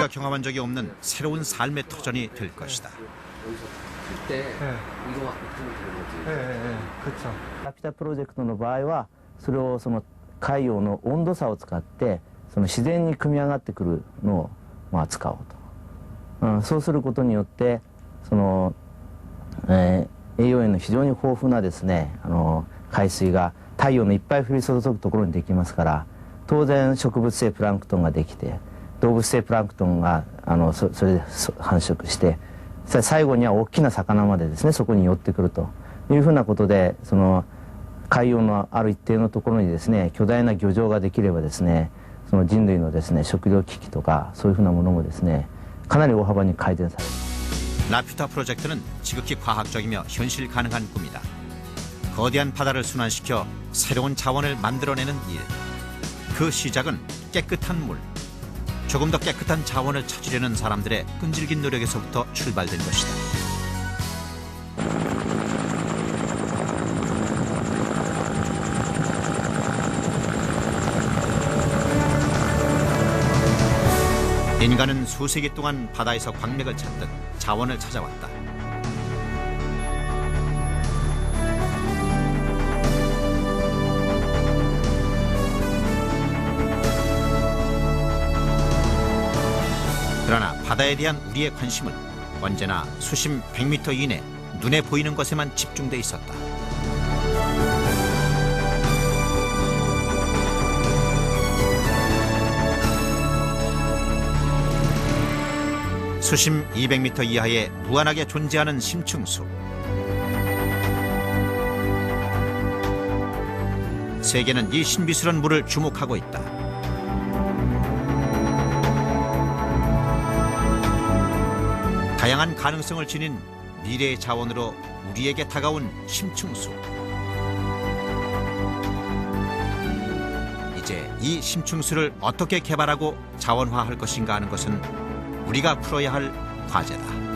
누구도 경험한 적이 없는 새로운 삶의 터전이 될 것이다. 그때 이거 갖고 되는 거지. 그렇죠. ラピュタプロジェクトの場合はそれをその海洋の温度差を使ってその自然に組み上がってくるのを使おうと、そうすることによってその、栄養塩の非常に豊富なですね海水が太陽のいっぱい降り注ぐところにできますから当然植物性プランクトンができて動物性プランクトンがそれで繁殖して最後には大きな魚までですねそこに寄ってくるというふうなことでその海洋のある一定のところにですね巨大な漁場ができればですねその人類のですね食糧危機とかそういうふうなものもですねかなり大幅に改善される。 라퓨타 프로젝트는 지극히 과학적이며 현실 가능한 꿈이다. 거대한 바다를 순환시켜 새로운 자원을 만들어내는 일. 그 시작은 깨끗한 물. 조금 더 깨끗한 자원을 찾으려는 사람들의 끈질긴 노력에서부터 출발된 것이다. 인간은 수세기 동안 바다에서 광맥을 찾듯 자원을 찾아왔다. 그러나 바다에 대한 우리의 관심은 언제나 수심 100m 이내 눈에 보이는 것에만 집중돼 있었다. 수심 200m 이하에 무한하게 존재하는 심층수. 세계는 이 신비스러운 물을 주목하고 있다. 다양한 가능성을 지닌 미래의 자원으로 우리에게 다가온 심층수. 이제 이 심층수를 어떻게 개발하고 자원화할 것인가 하는 것은 우리가 풀어야 할 과제다.